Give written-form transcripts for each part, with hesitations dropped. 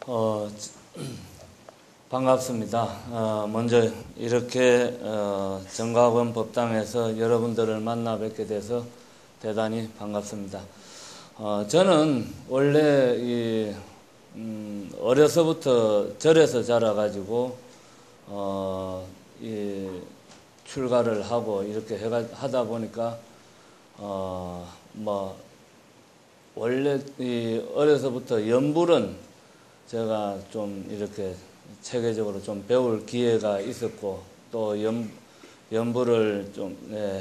어, 반갑습니다. 먼저 이렇게 정가원 법당에서 여러분들을 만나 뵙게 돼서 대단히 반갑습니다. 저는 원래 어려서부터 절에서 자라가지고 출가를 하고 이렇게 하다 보니까 원래 어려서부터 연불은 제가 좀 이렇게 체계적으로 좀 배울 기회가 있었고 또 연불을 좀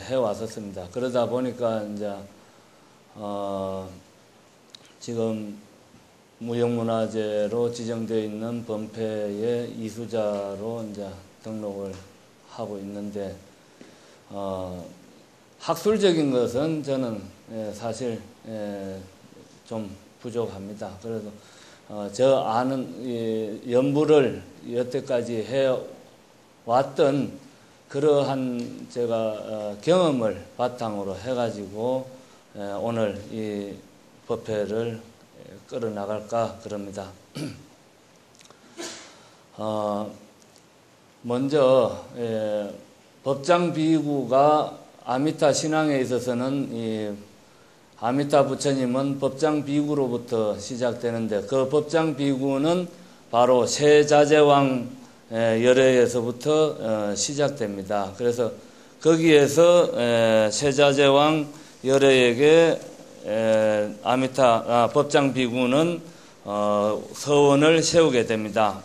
해왔었습니다. 그러다 보니까 이제 지금 무형문화재로 지정되어 있는 범패의 이수자로 이제 등록을 하고 있는데 학술적인 것은 저는 사실 좀 부족합니다. 그래서 저 아는 연불을 여태까지 해왔던 그러한 제가 경험을 바탕으로 해가지고 오늘 이 법회를 끌어나갈까 그럽니다. 먼저 법장 비구가 아미타 신앙에 있어서는 아미타 부처님은 법장 비구로부터 시작되는데 그 법장 비구는 바로 세자재왕 열애에서부터 시작됩니다. 그래서 거기에서 세자재왕 열애에게 법장 비구는 서원을 세우게 됩니다.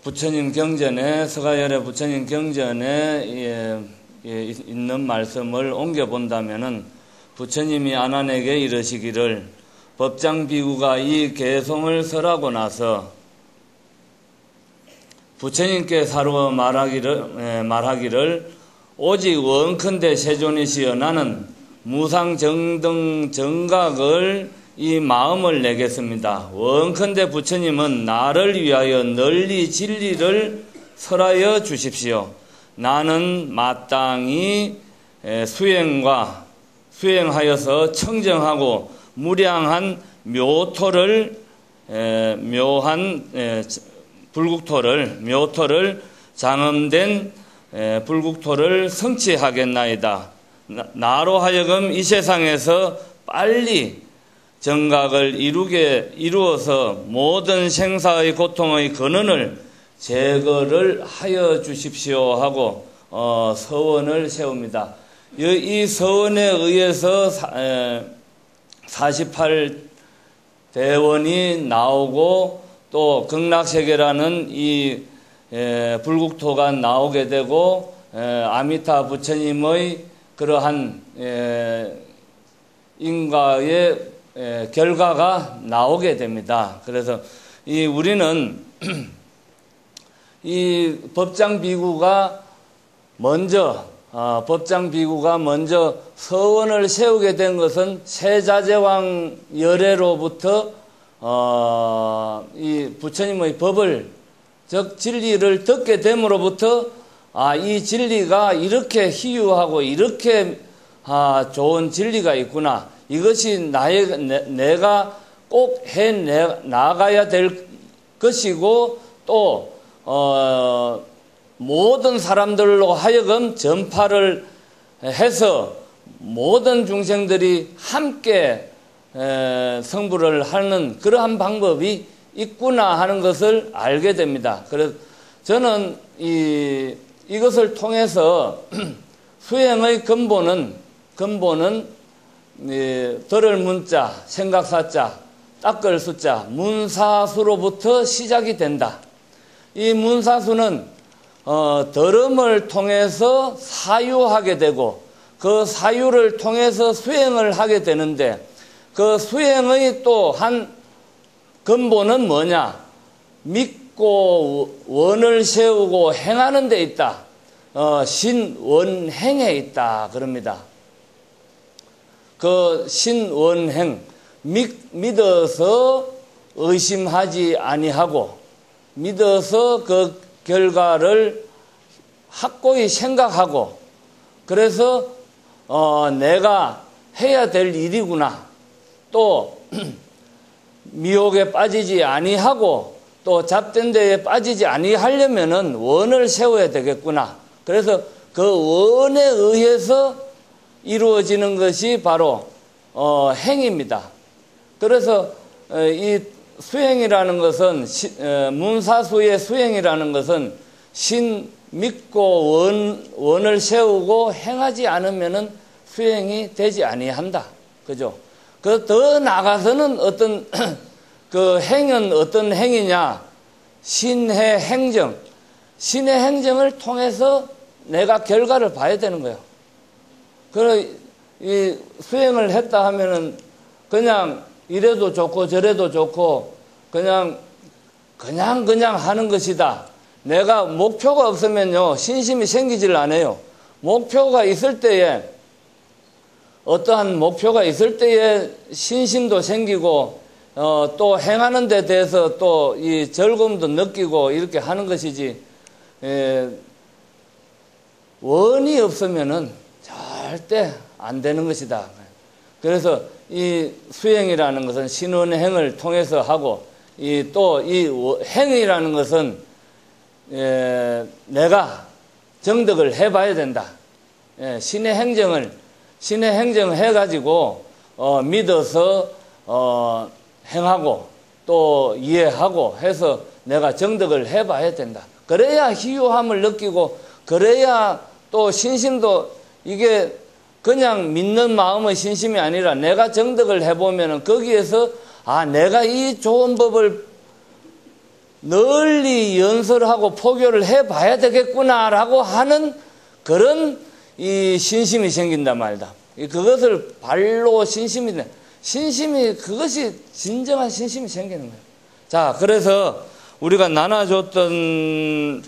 부처님 경전에 서가열애 부처님 경전에 있는 말씀을 옮겨 본다면은 부처님이 아난에게 이르시기를 법장 비구가 이 개송을 설하고 나서 부처님께 사루어 말하기를 오직 원컨대 세존이시여 나는 무상정등 정각을 이 마음을 내겠습니다. 원컨대 부처님은 나를 위하여 널리 진리를 설하여 주십시오. 나는 마땅히 수행하여서 청정하고 무량한 묘토를 묘토를 장엄된 불국토를 성취하겠나이다. 나로 하여금 이 세상에서 빨리 정각을 이루어서 모든 생사의 고통의 근원을 제거를 하여 주십시오 하고 서원을 세웁니다. 이 서원에 의해서 48대원이 나오고 또 극락세계라는 이 불국토가 나오게 되고 아미타 부처님의 그러한 인가의 결과가 나오게 됩니다. 그래서 우리는 이 법장 비구가 먼저 서원을 세우게 된 것은 세자재왕 열애로부터 이 부처님의 법을 즉 진리를 듣게 됨으로부터 이 진리가 이렇게 희유하고 이렇게 좋은 진리가 있구나. 이것이 내가 꼭 해 나가야 될 것이고 또 모든 사람들로 하여금 전파를 해서 모든 중생들이 함께 성불을 하는 그러한 방법이 있구나 하는 것을 알게 됩니다. 그래서 저는 이것을 통해서 수행의 근본은 들을 문자, 생각사자, 닦을 수자, 문사수로부터 시작이 된다. 이 문사수는 들음을 통해서 사유하게 되고 그 사유를 통해서 수행을 하게 되는데 그 수행의 또 한 근본은 뭐냐? 믿고 원을 세우고 행하는 데 있다. 신원행에 있다 그럽니다. 그 신원행 믿어서 의심하지 아니하고 믿어서 그 결과를 확고히 생각하고 그래서 내가 해야 될 일이구나 또 미혹에 빠지지 아니하고 또 잡된 데에 빠지지 아니하려면은 원을 세워야 되겠구나. 그래서 그 원에 의해서 이루어지는 것이 바로 행입니다. 그래서 이 수행이라는 것은 문사수의 수행이라는 것은 신 믿고 원을 세우고 행하지 않으면은 수행이 되지 아니한다. 그죠? 그 더 나가서는 어떤 그 행은 어떤 행이냐? 신의 행정. 신의 행정을 통해서 내가 결과를 봐야 되는 거예요. 그래 이 수행을 했다 하면은 그냥 이래도 좋고 저래도 좋고 그냥 하는 것이다. 내가 목표가 없으면요 신심이 생기질 않아요. 목표가 있을 때에 어떠한 목표가 있을 때에 신심도 생기고 또 행하는 데 대해서 또 이 즐거움도 느끼고 이렇게 하는 것이지 원이 없으면은 절대 안 되는 것이다. 그래서 이 수행이라는 것은 신원행을 통해서 하고 또 이 행이라는 것은 내가 정득을 해봐야 된다. 신의 행정을 해가지고 믿어서 행하고 또 이해하고 해서 내가 정득을 해봐야 된다. 그래야 희유함을 느끼고 그래야 또 신심도 이게 그냥 믿는 마음의 신심이 아니라 내가 정득을 해보면은 거기에서 내가 이 좋은 법을 널리 연설하고 포교를 해봐야 되겠구나라고 하는 그런 이 신심이 생긴단 말이다. 그것을 발로 신심이 그것이 진정한 신심이 생기는 거예요. 자, 그래서 우리가 나눠줬던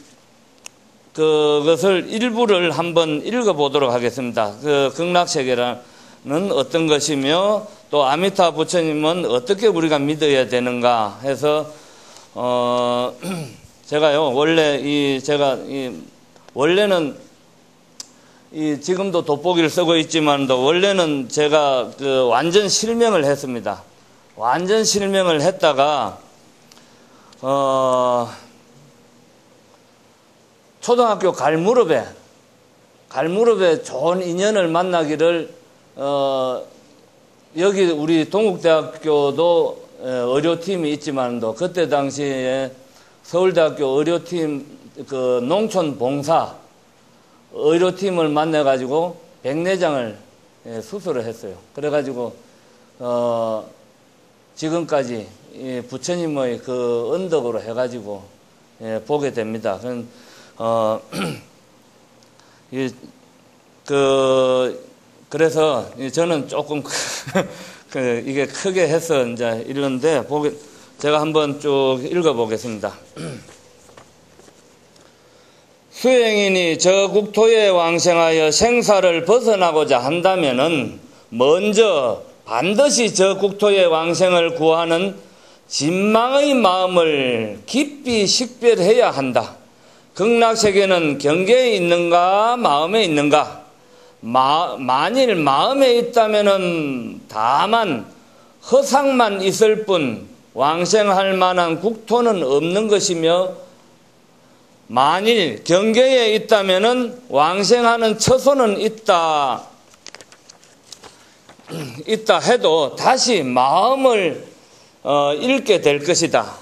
그것을 일부를 한번 읽어보도록 하겠습니다. 그 극락세계라는 어떤 것이며 또 아미타 부처님은 어떻게 우리가 믿어야 되는가 해서 제가요 원래는 지금도 돋보기를 쓰고 있지만도 원래는 제가 그 완전 실명을 했습니다. 완전 실명을 했다가 초등학교 갈무릎에 좋은 인연을 만나기를 여기 우리 동국대학교도 의료팀이 있지만도 그때 당시에 서울대학교 의료팀 그 농촌봉사 의료팀을 만나가지고 백내장을 수술을 했어요. 그래가지고 지금까지 부처님의 그 언덕으로 해가지고 보게 됩니다. 그래서 저는 조금 이게 크게 해서 이제 이러는데 제가 한번 쭉 읽어보겠습니다. 수행인이 저 국토에 왕생하여 생사를 벗어나고자 한다면은 먼저 반드시 저 국토의 왕생을 구하는 진망의 마음을 깊이 식별해야 한다. 극락세계는 경계에 있는가 마음에 있는가? 만일 마음에 있다면은 다만 허상만 있을 뿐 왕생할 만한 국토는 없는 것이며 만일 경계에 있다면은 왕생하는 처소는 있다 해도 다시 마음을 잃게 될 것이다.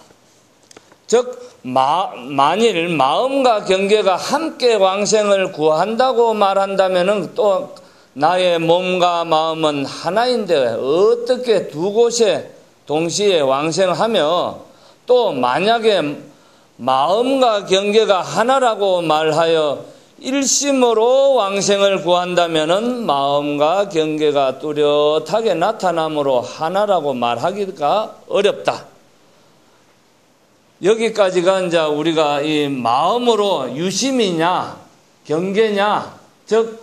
즉 만일 마음과 경계가 함께 왕생을 구한다고 말한다면은 또 나의 몸과 마음은 하나인데 어떻게 두 곳에 동시에 왕생하며 또 만약에 마음과 경계가 하나라고 말하여 일심으로 왕생을 구한다면은 마음과 경계가 뚜렷하게 나타나므로 하나라고 말하기가 어렵다. 여기까지가 이제 우리가 이 마음으로 유심이냐 경계냐, 즉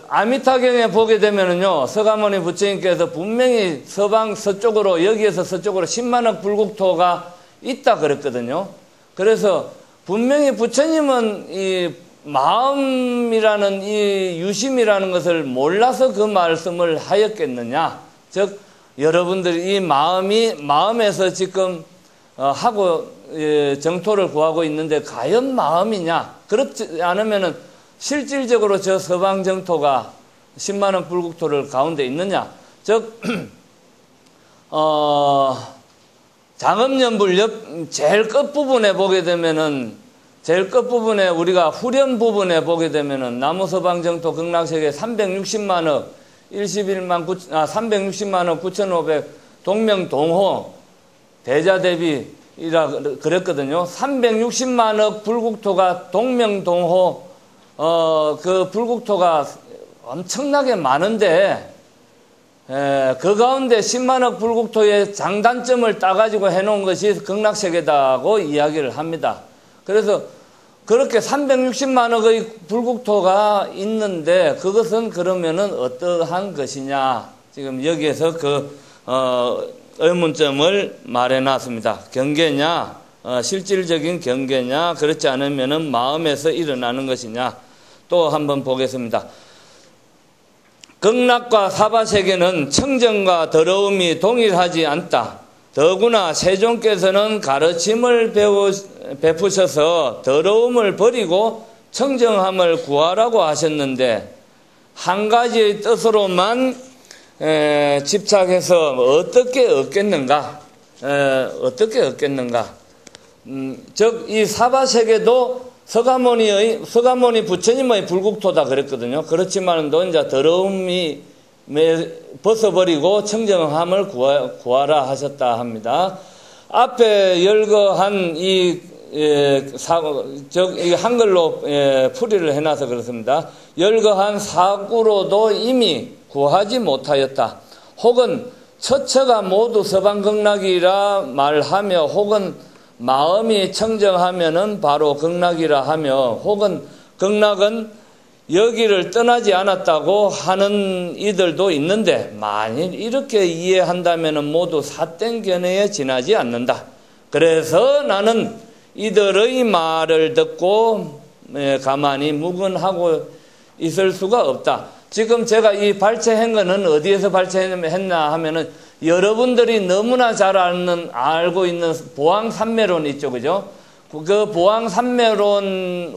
아미타경에 보게 되면은요 서가모니 부처님께서 분명히 서쪽으로 여기에서 서쪽으로 10만억 불국토가 있다 그랬거든요. 그래서 분명히 부처님은 이 마음이라는 이 유심이라는 것을 몰라서 그 말씀을 하였겠느냐, 즉 여러분들이 이 마음에서 지금 하고 정토를 구하고 있는데 과연 마음이냐? 그렇지 않으면은 실질적으로 저 서방 정토가 10만원 불국토를 가운데 있느냐? 즉 장엄연불 옆 제일 끝부분에 보게 되면은 제일 끝부분에 우리가 후렴 부분에 보게 되면은 나무 서방 정토 극락세계 360만억 360만억 9,500 동명동호 대자대비이라 그랬거든요. 360만억 불국토가 동명동호 그 불국토가 엄청나게 많은데 그 가운데 10만억 불국토의 장단점을 따가지고 해놓은 것이 극락세계다고 이야기를 합니다. 그래서 그렇게 360만억의 불국토가 있는데 그것은 그러면은 어떠한 것이냐. 지금 여기에서 그 의문점을 말해놨습니다. 경계냐, 실질적인 경계냐, 그렇지 않으면은 마음에서 일어나는 것이냐. 또 한번 보겠습니다. 극락과 사바세계는 청정과 더러움이 동일하지 않다. 더구나 세종께서는 가르침을 베푸셔서 더러움을 버리고 청정함을 구하라고 하셨는데 한 가지의 뜻으로만 집착해서 어떻게 얻겠는가? 즉 이 사바세계도 서가모니 부처님의 불국토다 그랬거든요. 그렇지만 또 이제 더러움이 벗어버리고 청정함을 구하라 하셨다 합니다. 앞에 열거한 이 한글로 풀이를 해놔서 그렇습니다. 열거한 사구로도 이미 구하지 못하였다. 혹은 처처가 모두 서방극락이라 말하며 혹은 마음이 청정하면은 바로 극락이라 하며 혹은 극락은 여기를 떠나지 않았다고 하는 이들도 있는데 만일 이렇게 이해한다면은 모두 삿된 견해에 지나지 않는다. 그래서 나는 이들의 말을 듣고 가만히 묵은하고 있을 수가 없다. 지금 제가 이 발췌한 거는 어디에서 발췌했나 하면은 여러분들이 너무나 잘 알고 있는 보왕산매론 있죠, 그죠? 그 보왕산매론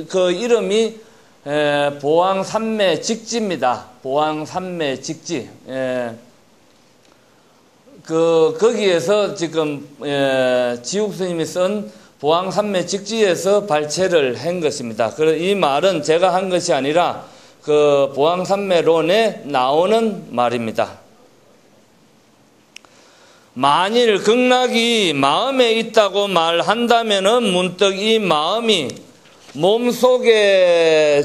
그 이름이 보왕산매 직지입니다. 보왕산매 직지. 거기에서 지금 지옥스님이 쓴 보왕산매 직지에서 발췌를 한 것입니다. 이 말은 제가 한 것이 아니라 그 보왕산매론에 나오는 말입니다. 만일 극락이 마음에 있다고 말한다면은 문득 이 마음이 몸속에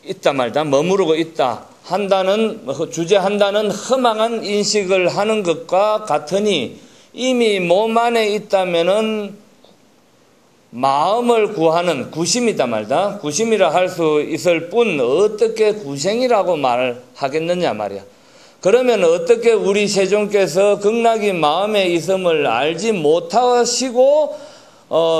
있다 말다 머무르고 있다 주제한다는 허망한 인식을 하는 것과 같으니 이미 몸 안에 있다면은 마음을 구하는 구심이다 말다 구심이라 할 수 있을 뿐 어떻게 구생이라고 말하겠느냐 말이야. 그러면 어떻게 우리 세종께서 극락이 마음에 있음을 알지 못하시고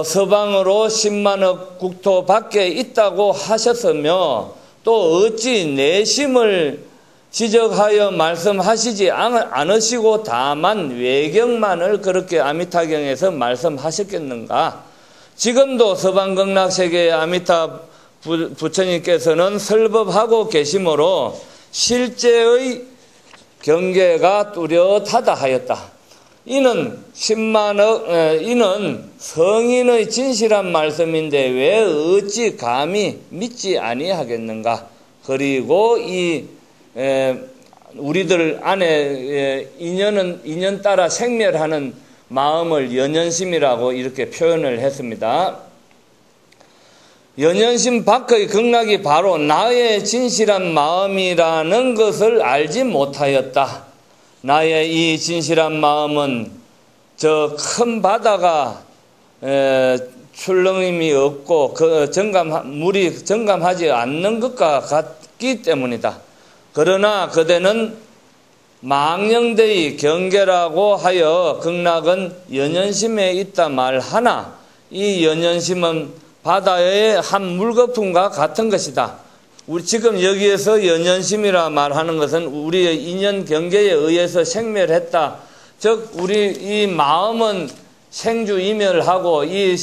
서방으로 10만억 국토 밖에 있다고 하셨으며 또 어찌 내심을 지적하여 말씀하시지 않으시고 다만 외경만을 그렇게 아미타경에서 말씀하셨겠는가? 지금도 서방극락세계의 아미타 부처님께서는 설법하고 계시므로 실제의 경계가 뚜렷하다 하였다. 이는 성인의 진실한 말씀인데 왜 어찌 감히 믿지 아니하겠는가? 그리고 우리들 안에 인연 따라 생멸하는 마음을 연연심이라고 이렇게 표현을 했습니다. 연연심 밖의 극락이 바로 나의 진실한 마음이라는 것을 알지 못하였다. 나의 이 진실한 마음은 저 큰 바다가 출렁임이 없고 물이 정감하지 않는 것과 같기 때문이다. 그러나 그대는 망령되이 경계라고 하여 극락은 연연심에 있다 말하나 이 연연심은 바다의 한 물거품과 같은 것이다. 우리 지금 여기에서 연연심이라 말하는 것은 우리의 인연 경계에 의해서 생멸했다. 즉 우리 이 마음은 생주이멸하고 이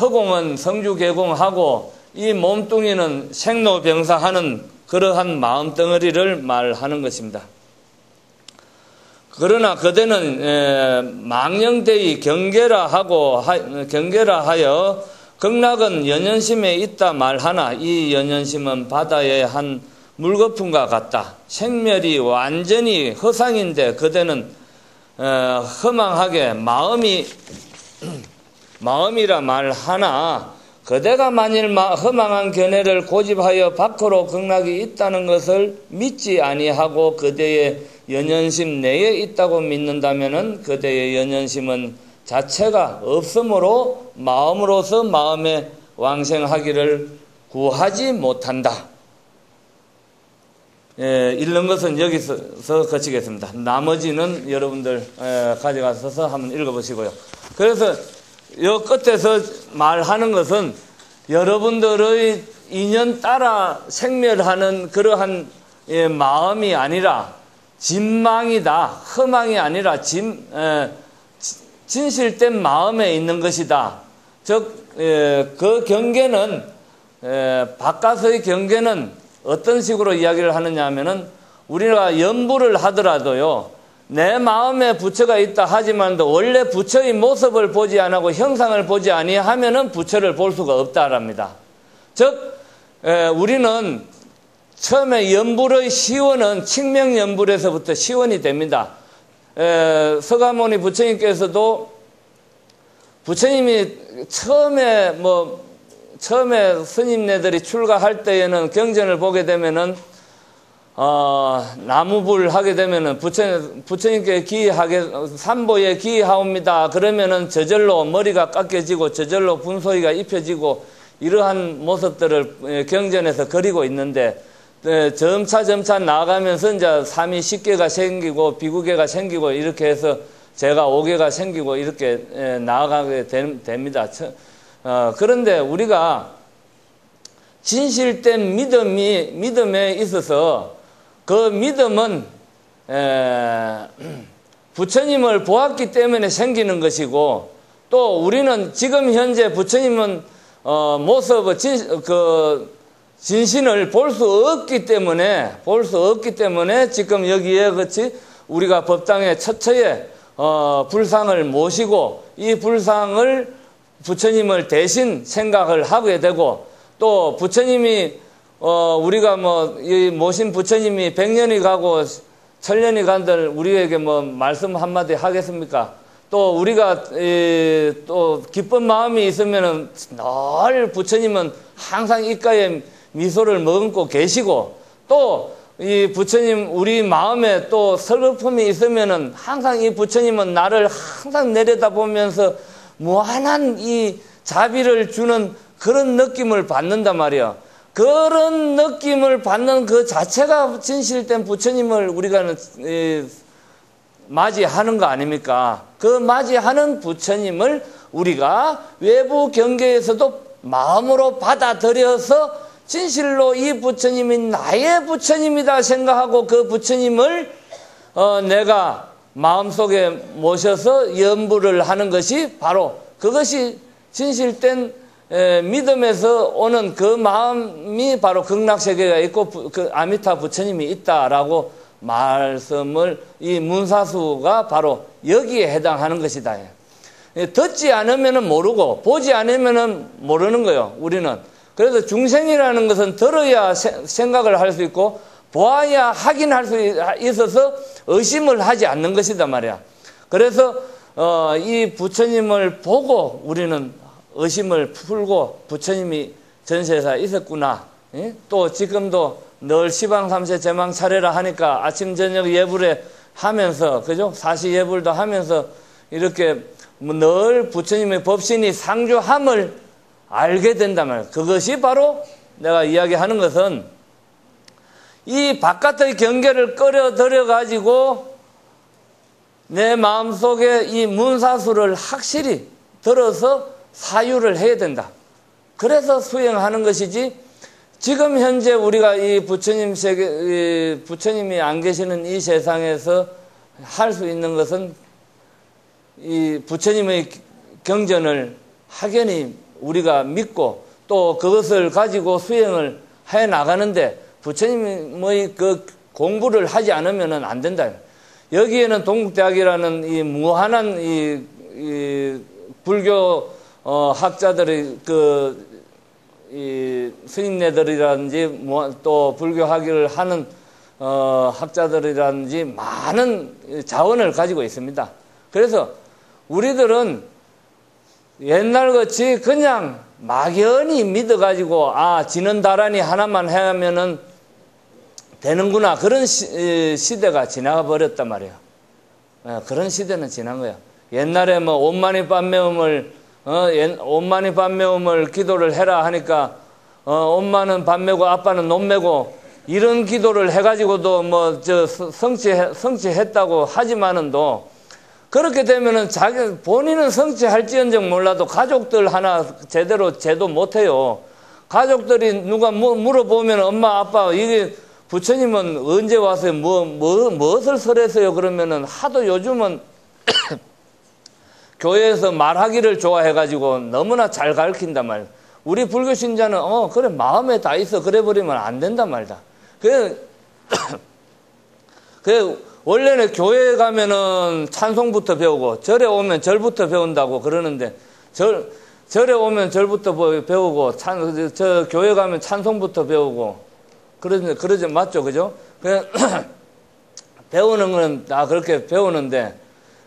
허공은 성주개공하고 이 몸뚱이는 생로병사하는 그러한 마음덩어리를 말하는 것입니다. 그러나 그대는 망령되이 경계라 하여 극락은 연연심에 있다 말하나 이 연연심은 바다의 한 물거품과 같다. 생멸이 완전히 허상인데 그대는 허망하게 마음이라 말하나 그대가 만일 허망한 견해를 고집하여 밖으로 극락이 있다는 것을 믿지 아니하고 그대의 연연심 내에 있다고 믿는다면 그대의 연연심은 자체가 없으므로 마음으로서 마음에 왕생하기를 구하지 못한다. 읽는 것은 여기서 거치겠습니다. 나머지는 여러분들 가져가셔서 한번 읽어보시고요. 그래서 요 끝에서 말하는 것은 여러분들의 인연 따라 생멸하는 그러한 마음이 아니라 진망이다. 허망이 아니라 진실된 마음에 있는 것이다. 즉 그 경계는 바깥의 경계는 어떤 식으로 이야기를 하느냐 하면은 우리가 연부를 하더라도요. 내 마음에 부처가 있다 하지만도 원래 부처의 모습을 보지 않고 형상을 보지 아니하면은 부처를 볼 수가 없다랍니다. 즉 우리는 처음에 연불의 시원은 칙명연불에서부터 시원이 됩니다. 서가모니 부처님께서도 부처님이 처음에 스님네들이 출가할 때에는 경전을 보게 되면은 나무불 하게 되면은 부처님께 삼보에 기하옵니다. 그러면은 저절로 머리가 깎여지고 저절로 분소리가 입혀지고 이러한 모습들을 경전에서 그리고 있는데 점차 나아가면서 이제 삼위 십계가 생기고 비구계가 생기고 이렇게 해서 제가 오계가 생기고 이렇게 나아가게 됩니다. 그런데 우리가 진실된 믿음에 있어서 그 믿음은 부처님을 보았기 때문에 생기는 것이고 또 우리는 지금 현재 부처님은 진신을 볼 수 없기 때문에 지금 여기에 같이 우리가 법당에 처처에 불상을 모시고 이 불상을 부처님을 대신 생각을 하게 되고 또 부처님이 우리가 이 모신 부처님이 100년이 가고 1000년이 간들 우리에게 말씀 한마디 하겠습니까? 또 우리가 또 기쁜 마음이 있으면은 늘 부처님은 항상 입가에 미소를 머금고 계시고 또 이 부처님 우리 마음에 또 슬픔이 있으면은 항상 이 부처님은 나를 항상 내려다보면서 무한한 이 자비를 주는 그런 느낌을 받는단 말이야. 그런 느낌을 받는 그 자체가 진실된 부처님을 우리가 맞이하는 거 아닙니까? 그 맞이하는 부처님을 우리가 외부 경계에서도 마음으로 받아들여서 진실로 이 부처님이 나의 부처님이다 생각하고 그 부처님을 내가 마음속에 모셔서 연부를 하는 것이 바로 그것이 진실된 믿음에서 오는 그 마음이 바로 극락세계가 있고 그 아미타 부처님이 있다라고 말씀을 이 문사수가 바로 여기에 해당하는 것이다. 듣지 않으면 모르고 보지 않으면 모르는 거예요. 우리는. 그래서 중생이라는 것은 들어야 생각을 할 수 있고 보아야 확인할 수 있어서 의심을 하지 않는 것이다 말이야. 그래서 이 부처님을 보고 우리는 의심을 풀고 부처님이 전세에서 있었구나. 또 지금도 늘 시방삼세 제망 차례라 하니까 아침 저녁 예불에 하면서 그죠? 사시 예불도 하면서 이렇게 늘 부처님의 법신이 상주함을 알게 된단 말이에요. 그것이 바로 내가 이야기하는 것은 이 바깥의 경계를 끌어들여 가지고 내 마음속에 이 문사수를 확실히 들어서 사유를 해야 된다. 그래서 수행하는 것이지 지금 현재 우리가 이 부처님 세계, 부처님이 안 계시는 이 세상에서 할 수 있는 것은 이 부처님의 경전을 확연히 우리가 믿고 또 그것을 가지고 수행을 해 나가는데 부처님의 그 공부를 하지 않으면 안 된다. 여기에는 동국대학이라는 이 무한한 이 불교 학자들의 이 스님네들이라든지 또 불교학위를 하는 학자들이라든지 많은 자원을 가지고 있습니다. 그래서 우리들은 옛날같이 그냥 막연히 믿어가지고 지는 다란이 하나만 하면은 되는구나, 그런 시대가 지나가 버렸단 말이에요. 그런 시대는 지난 거야. 옛날에 뭐 온만이 밤매움을 온만이 밤매움을 기도를 해라 하니까 엄마는 밤매고 아빠는 논매고 이런 기도를 해가지고도 뭐 성취했다고 하지만은도 그렇게 되면은 본인은 성취할지언정 몰라도 가족들 하나 제대로 제도 못해요. 가족들이 누가 물어보면 엄마 아빠 이게 부처님은 언제 와서 무엇을 설했어요? 그러면은 하도 요즘은 교회에서 말하기를 좋아해가지고 너무나 잘 가르친단 말이야. 우리 불교 신자는 그래 마음에 다 있어 그래 버리면 안 된단 말이다. 그 원래는 교회에 가면은 찬송부터 배우고 절에 오면 절부터 배운다고 그러는데 절에 오면 절부터 배우고 저 교회 가면 찬송부터 배우고 그러지 맞죠, 그죠? 배우는 건 다 그렇게 배우는데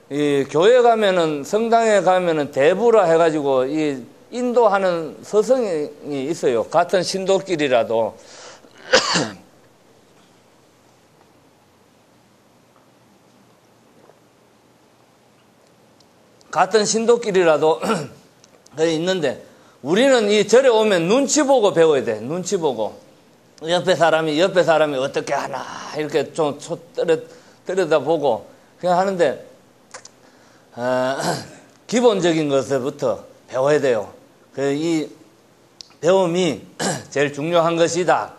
이 교회 가면은 성당에 가면은 대부라 해가지고 이 인도하는 서성이 있어요. 같은 신도끼리라도. 같은 신도끼리라도 있는데 우리는 이 절에 오면 눈치 보고 배워야 돼. 눈치 보고. 옆에 사람이 어떻게 하나 이렇게 좀 들여다보고 그냥 하는데 기본적인 것부터 배워야 돼요. 이 배움이 제일 중요한 것이다.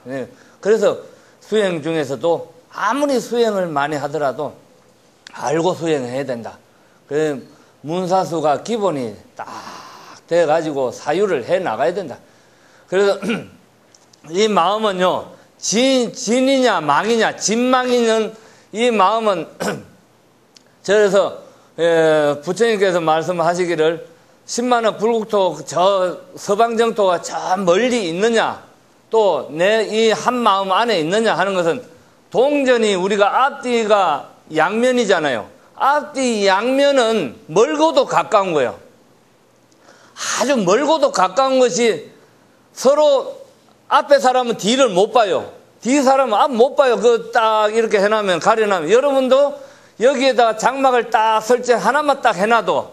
그래서 수행 중에서도 아무리 수행을 많이 하더라도 알고 수행해야 된다. 문사수가 기본이 딱 돼가지고 사유를 해 나가야 된다. 그래서 이 마음은요, 진이냐 망이냐, 진망이는 이 마음은 그래서 부처님께서 말씀하시기를 10만억 불국토 저 서방정토가 저 멀리 있느냐, 또 내 이 한 마음 안에 있느냐 하는 것은 동전이 우리가 앞뒤가 양면이잖아요. 앞뒤 양면은 멀고도 가까운 거예요. 아주 멀고도 가까운 것이 서로 앞에 사람은 뒤를 못 봐요. 뒤 사람은 앞 못 봐요. 딱 이렇게 해놓으면, 가려놓으면. 여러분도 여기에다가 장막을 딱 설정 하나만 딱 해놔도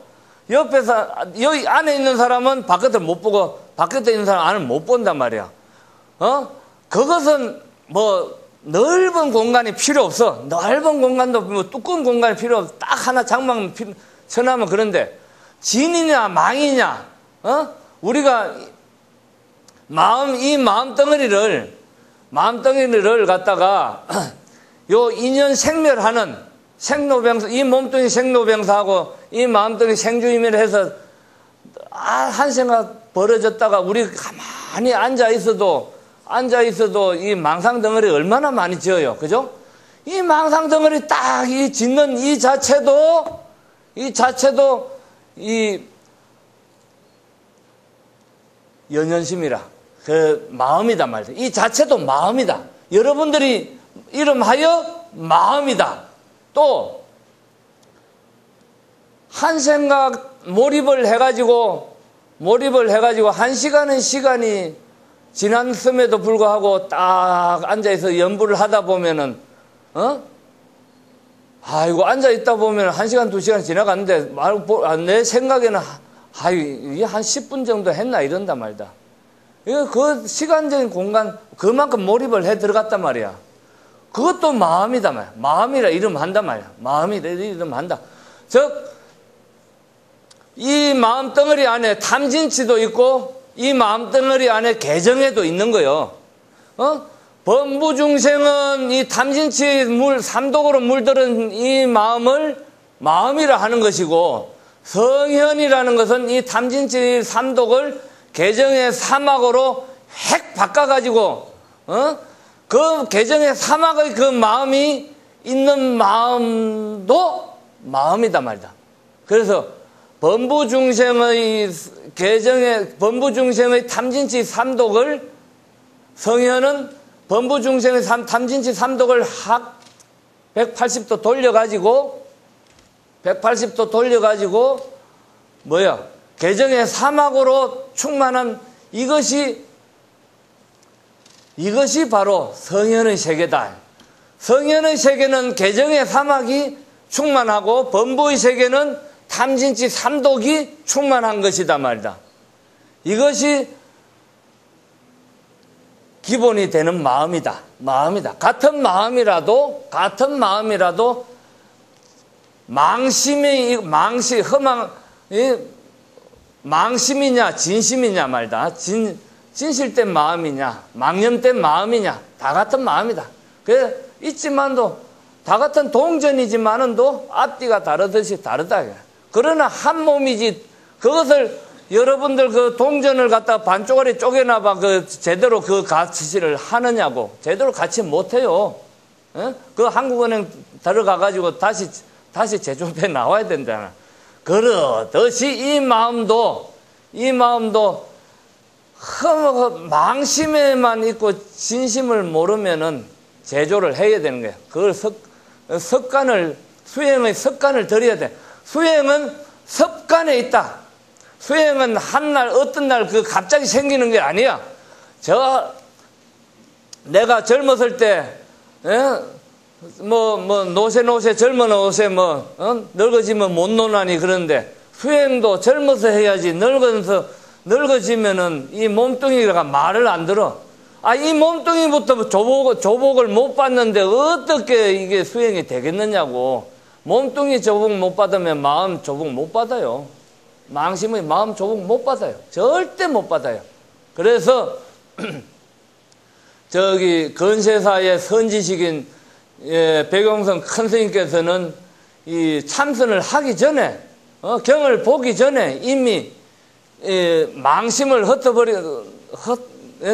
옆에서, 여기 안에 있는 사람은 바깥을 못 보고 바깥에 있는 사람 안을 못 본단 말이야. 그것은 뭐 넓은 공간이 필요 없어. 넓은 공간도 뭐 두꺼운 공간이 필요 없어. 딱 하나 장막만 쳐놓으면. 그런데 진이냐 망이냐, 우리가 이 마음 덩어리를 갖다가 요 인연 생멸하는 생로병사, 이 몸뚱이 생로병사하고 이 마음뚱이 생주임을 해서 한 생각 벌어졌다가 우리 가만히 앉아 있어도 이 망상 덩어리 얼마나 많이 지어요, 그죠? 이 망상 덩어리 딱 이 짓는 이 자체도 이 연연심이라 그 마음이다 말이야. 이 자체도 마음이다. 여러분들이 이름하여 마음이다. 또 한 생각 몰입을 해가지고 한 시간은 시간이 지났음에도 불구하고 딱 앉아있어 연부를 하다 보면은 이거 앉아있다 보면 1시간 2시간 지나갔는데 내 생각에는 이게 한 10분 정도 했나 이런단 말이다. 그 시간적인 공간 그만큼 몰입을 해 들어갔단 말이야. 그것도 마음이다 말이야. 마음이라 이름 한단 말이야. 마음이라 이름 한다. 즉 이 마음 덩어리 안에 탐진치도 있고 이 마음 덩어리 안에 개정에도 있는 거요. 범부중생은 이 탐진치 삼독으로 물들은 이 마음을 마음이라 하는 것이고, 성현이라는 것은 이 탐진치 삼독을 개정의 사막으로 핵 바꿔가지고, 그 개정의 사막의 그 마음이 있는 마음도 마음이다 말이다. 그래서 범부중생의 탐진치 삼독을, 성현은 범부중생의 탐진치 삼독을 180도 돌려가지고 개정의 사막으로 충만한 이것이 바로 성현의 세계다. 성현의 세계는 개정의 사막이 충만하고 범부의 세계는 탐진치 삼독이 충만한 것이다 말이다. 이것이 기본이 되는 마음이다. 같은 마음이라도 망심이냐 진심이냐 말이다. 진실된 마음이냐 망념된 마음이냐 다 같은 마음이다. 그래 있지만도 다 같은 동전이지만은도 앞뒤가 다르듯이 다르다. 그러나 한 몸이지, 그것을 여러분들 그 동전을 갖다 반쪽짜리 쪼개놔봐 제대로 그 가치를 하느냐고. 제대로 가치 못해요. 그 한국은행 들어가가지고 다시 제조업에 나와야 된잖아. 그러듯이 이 마음도 망심에만 있고 진심을 모르면은 제조를 해야 되는 거야. 그걸 수행의 습관을 들여야 돼. 수행은 습관에 있다. 수행은 어떤 날 갑자기 생기는 게 아니야. 내가 젊었을 때, 노세 젊은 옷에 늙어지면 못 노나니 그러는데, 수행도 젊어서 해야지. 늙어지면은 이 몸뚱이가 말을 안 들어. 이 몸뚱이부터 조복을 못 받는데 어떻게 이게 수행이 되겠느냐고. 몸뚱이 조복 못 받으면 마음 조복 못 받아요. 망심의 마음 조복 못 받아요. 절대 못 받아요. 그래서 건세사의 선지식인 백용성 큰 스님께서는 이 참선을 하기 전에, 경을 보기 전에 이미 망심을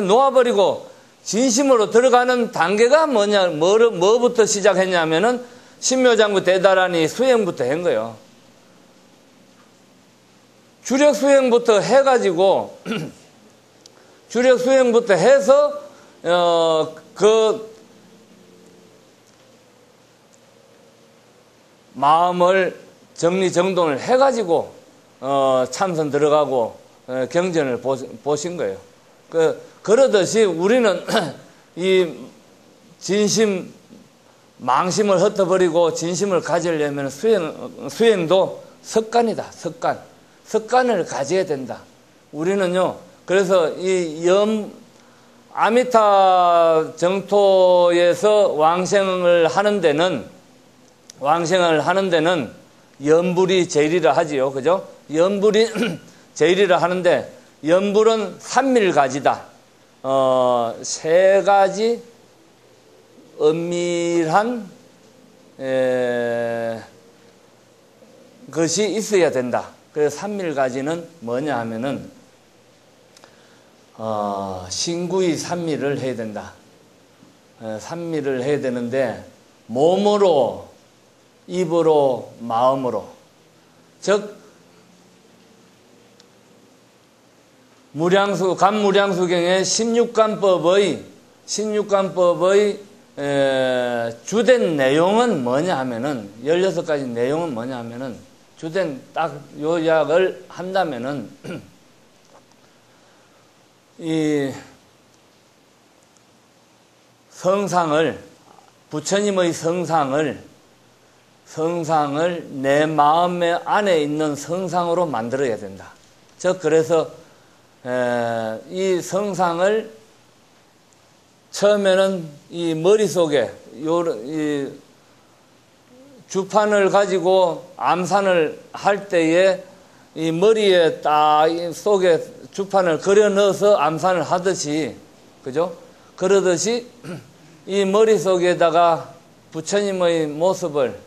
놓아버리고 진심으로 들어가는 단계가 뭐부터 시작했냐면은 신묘장구 대다라니 수행부터 한 거예요. 주력 수행부터 해가지고 주력 수행부터 해서 마음을 정리정돈을 해가지고 참선 들어가고 경전을 보신 거예요. 그러듯이 우리는 이 진심, 망심을 흩어버리고 진심을 가지려면 수행도 습관이다. 습관을 가져야 된다. 우리는요, 그래서 아미타 정토에서 왕생을 하는 데는 연불이 제일이라 하지요. 그죠? 연불이 제일이라 하는데, 연불은 삼밀가지다. 세 가지 은밀한 것이 있어야 된다. 그래서 삼밀가지는 뭐냐 하면은 신구의 삼밀을 해야 된다. 삼밀을 해야 되는데 몸으로, 입으로, 마음으로. 즉 간무량수경의 16간법의 주된 내용은 뭐냐 하면은, 16가지 내용은 뭐냐 하면은, 주된 딱 요약을 한다면은, 이 성상을, 부처님의 성상을 내 마음 안에 있는 성상으로 만들어야 된다. 즉, 그래서 이 성상을 처음에는 이 머릿속에 이 주판을 가지고 암산을 할 때에 이 머리에 딱 속에 주판을 그려 넣어서 암산을 하듯이, 그죠? 그러듯이 이 머릿속에다가 부처님의 모습을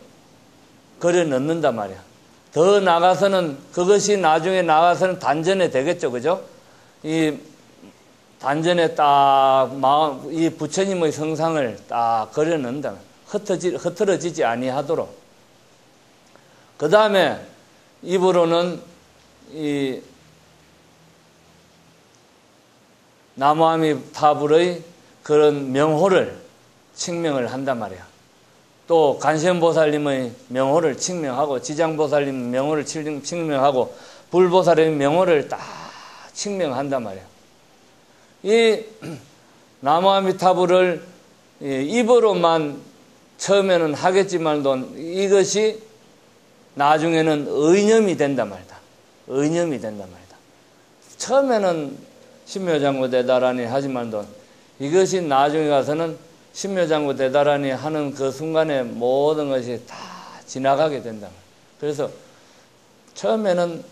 그려 넣는단 말이야. 더 나가서는 그것이 나중에 나가서는 단전에 되겠죠. 그죠? 이 단전에 딱 이 부처님의 성상을 딱 그려 넣는다. 흐트러지지 아니하도록. 그 다음에 입으로는 이 나무아미타불의 그런 명호를 칭명을 한단 말이야. 또 관세음보살님의 명호를 칭명하고, 지장보살님 명호를 칭명하고, 불보살의 명호를 딱 칭명한단 말이야. 이 나무아미타불을 입으로만 처음에는 하겠지만도 이것이 나중에는 의념이 된단 말이다. 의념이 된단 말이다. 처음에는 신묘장구대다라니 하지만도 이것이 나중에 가서는 신묘장구대다라니 하는 그 순간에 모든 것이 다 지나가게 된다. 그래서 처음에는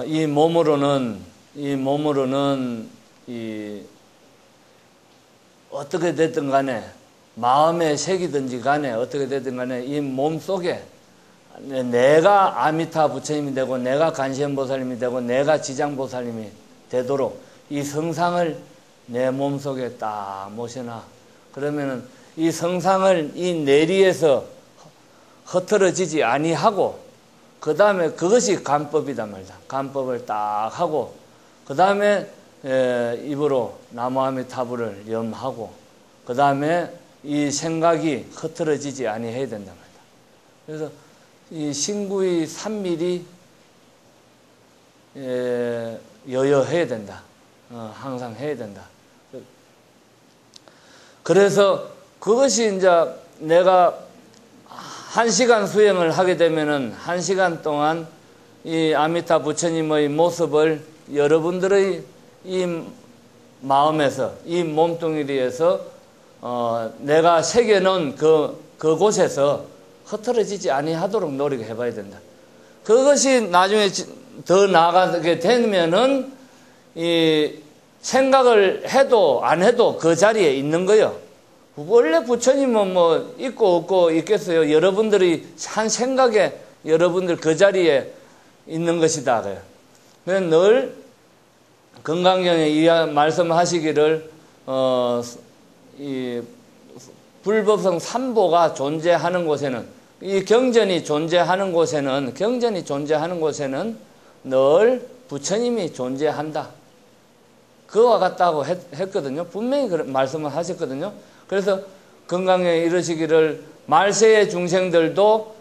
이 몸으로는 어떻게 됐든 간에 마음에 새기든지 간에 어떻게 됐든 간에 이 몸 속에 내가 아미타 부처님이 되고 내가 관세음보살님이 되고 내가 지장보살님이 되도록 이 성상을 내 몸속에 딱 모셔놔. 그러면은 이 성상을 이 내리에서 흐트러지지 아니하고 그 다음에 그것이 간법이단 말이다. 간법을 딱 하고 그 다음에 입으로 나무아미타불을 염하고 그 다음에 이 생각이 흐트러지지 아니해야 된단 말이다. 그래서 이 신구의 산밀이 여여해야 된다. 항상 해야 된다. 그래서 그것이 이제 내가 1시간 수행을 하게 되면은 1시간 동안 이 아미타 부처님의 모습을 여러분들의 이 마음에서, 이 몸뚱이리에서 내가 새겨놓은 그곳에서 흐트러지지 아니하도록 노력해 봐야 된다. 그것이 나중에 더 나아가게 되면은 이 생각을 해도 안 해도 그 자리에 있는 거요. 원래 부처님은 뭐 있고 없고 있겠어요. 여러분들이 한 생각에 여러분들 그 자리에 있는 것이다. 그래서 늘 건강경에 이 말씀하시기를 이 불법성 삼보가 존재하는 곳에는 이 경전이 존재하는 곳에는 늘 부처님이 존재한다. 그와 같다고 했거든요. 분명히 말씀을 하셨거든요. 그래서 건강에 이르시기를 말세의 중생들도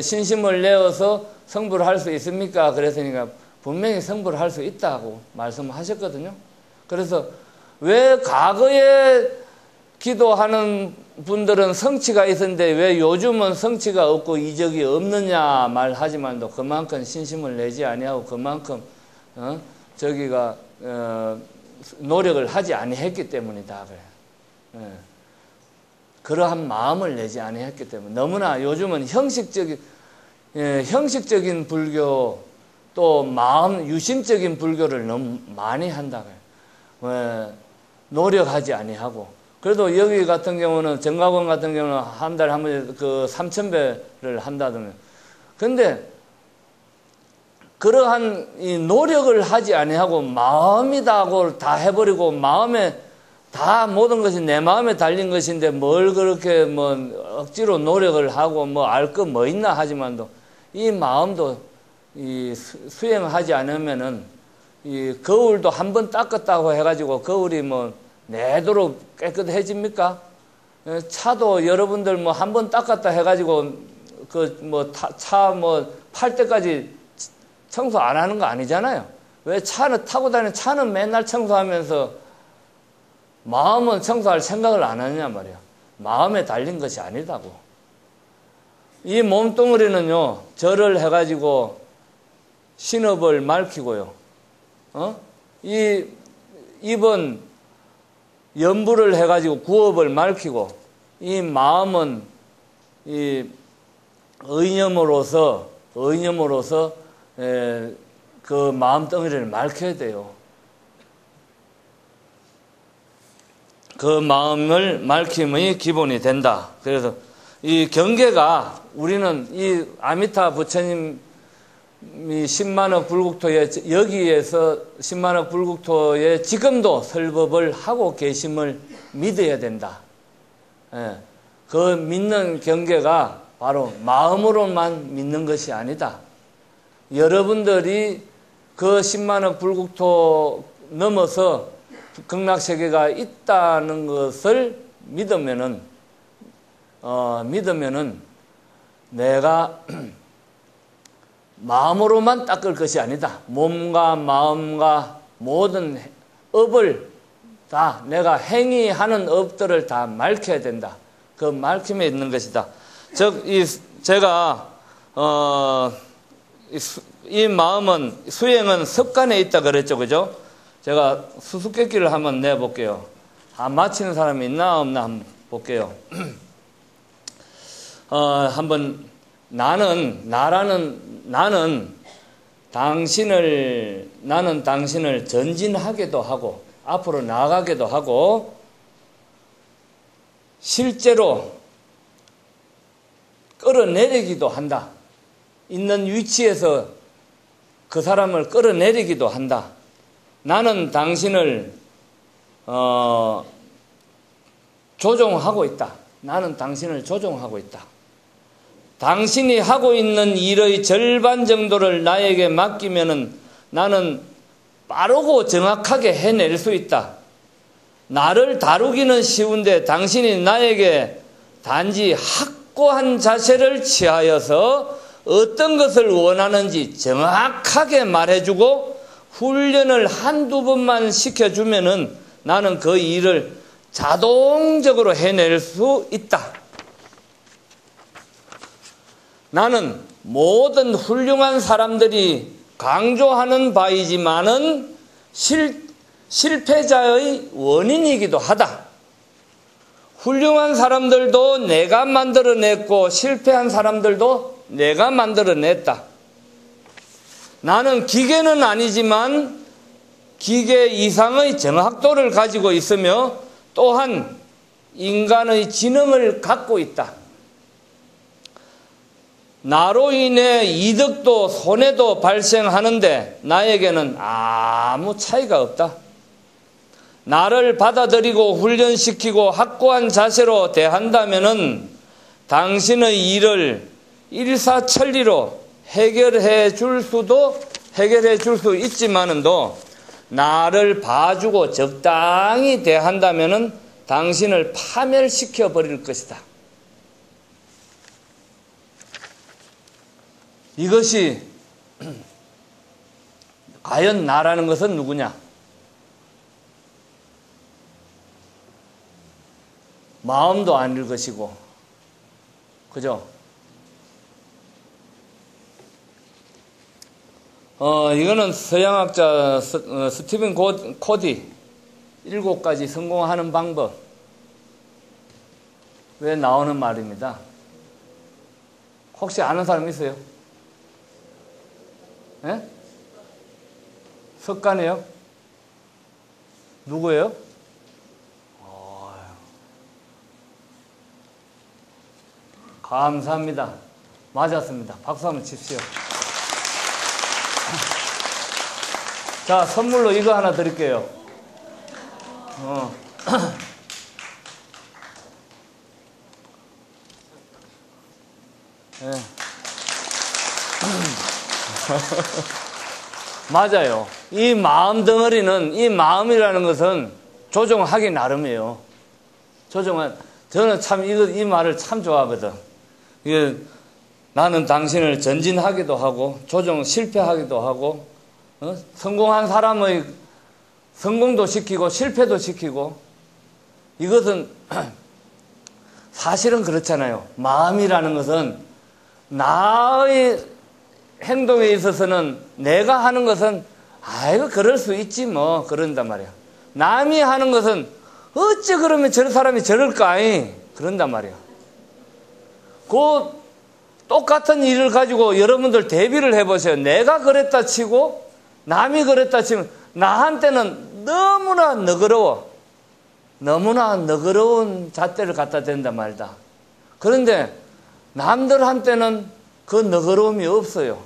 신심을 내어서 성불을 할 수 있습니까? 그랬으니까 분명히 성불을 할 수 있다고 말씀하셨거든요. 그래서 왜 과거에 기도하는 분들은 성취가 있었는데 왜 요즘은 성취가 없고 이적이 없느냐 말하지만도 그만큼 신심을 내지 아니하고 그만큼 노력을 하지 아니했기 때문이다. 그래. 그러한 마음을 내지 아니했기 때문에 너무나 요즘은 형식적인 불교 또 마음 유심적인 불교를 너무 많이 한다. 그래. 노력하지 아니하고 그래도 여기 같은 경우는 정가원 같은 경우는 한 달에 한 번 그 3,000배를 한다더니 근데 그러한 이 노력을 하지 아니하고 마음이다고 다 해버리고 마음에 다 모든 것이 내 마음에 달린 것인데 뭘 그렇게 뭐 억지로 노력을 하고 뭐 알 거 뭐 있나 하지만도 이 마음도 이 수행하지 않으면은 이 거울도 한 번 닦았다고 해가지고 거울이 뭐 내도록 깨끗해집니까? 차도 여러분들 뭐 한 번 닦았다 해가지고 그 뭐 차 뭐 팔 때까지 청소 안 하는 거 아니잖아요. 왜 차는 타고 다니는 차는 맨날 청소하면서 마음은 청소할 생각을 안 하느냐 말이야. 마음에 달린 것이 아니다고. 이 몸뚱어리는요, 절을 해가지고 신업을 말키고요. 이 입은 연부를 해가지고 구업을 말키고 이 마음은 이 의념으로서 그 마음덩어리를 말켜야 돼요. 그 마음을 맑힘의 기본이 된다. 그래서 이 경계가 우리는 이 아미타 부처님이 10만억 불국토에 여기에서 10만억 불국토에 지금도 설법을 하고 계심을 믿어야 된다. 예. 그 믿는 경계가 바로 마음으로만 믿는 것이 아니다. 여러분들이 그 10만억 불국토 넘어서 극락세계가 있다는 것을 믿으면은 내가 마음으로만 닦을 것이 아니다. 몸과 마음과 모든 업을 다 내가 행위하는 업들을 다 맑혀야 된다. 그 맑힘에 있는 것이다. 즉, 제가 이 마음은 수행은 습관에 있다 그랬죠, 그죠? 제가 수수께끼를 한번 내볼게요. 맞히는 사람이 있나 없나 한번 볼게요. 한번 나는 당신을 전진하게도 하고 앞으로 나아가게도 하고 실제로 끌어내리기도 한다. 있는 위치에서 그 사람을 끌어내리기도 한다. 나는 당신을 조종하고 있다. 나는 당신을 조종하고 있다. 당신이 하고 있는 일의 절반 정도를 나에게 맡기면은 나는 빠르고 정확하게 해낼 수 있다. 나를 다루기는 쉬운데 당신이 나에게 단지 확고한 자세를 취하여서 어떤 것을 원하는지 정확하게 말해주고 훈련을 한두 번만 시켜주면은 나는 그 일을 자동적으로 해낼 수 있다. 나는 모든 훌륭한 사람들이 강조하는 바이지만은 실패자의 원인이기도 하다. 훌륭한 사람들도 내가 만들어냈고 실패한 사람들도 내가 만들어냈다. 나는 기계는 아니지만 기계 이상의 정확도를 가지고 있으며 또한 인간의 지능을 갖고 있다. 나로 인해 이득도 손해도 발생하는데 나에게는 아무 차이가 없다. 나를 받아들이고 훈련시키고 확고한 자세로 대한다면은 당신의 일을 일사천리로 해결해 줄 수 있지만은도 나를 봐주고 적당히 대한다면은 당신을 파멸시켜 버릴 것이다. 이것이 과연 나라는 것은 누구냐? 마음도 아닐 것이고, 그죠? 이거는 서양학자 스티븐 코디 7가지 성공하는 방법 왜 나오는 말입니다. 혹시 아는 사람 있어요? 예? 습관이에요? 누구예요? 감사합니다. 맞았습니다. 박수 한번 칩시오. 자, 선물로 이거 하나 드릴게요. 네. 맞아요. 이 마음 덩어리는, 이 마음이라는 것은 조종하기 나름이에요. 저는 참 이 말을 참 좋아하거든. 이게 나는 당신을 전진하기도 하고 실패하기도 하고 성공한 사람의 성공도 시키고 실패도 시키고 이것은 사실은 그렇잖아요. 마음이라는 것은 나의 행동에 있어서는 내가 하는 것은 아이고 그럴 수 있지 뭐 그런단 말이야. 남이 하는 것은 어찌 그러면 저 사람이 저럴까 그런단 말이야. 그 똑같은 일을 가지고 여러분들 대비를 해보세요. 내가 그랬다 치고 남이 그랬다 치면 나한테는 너무나 너그러워. 너무나 너그러운 잣대를 갖다 댄단 말이다. 그런데 남들한테는 그 너그러움이 없어요.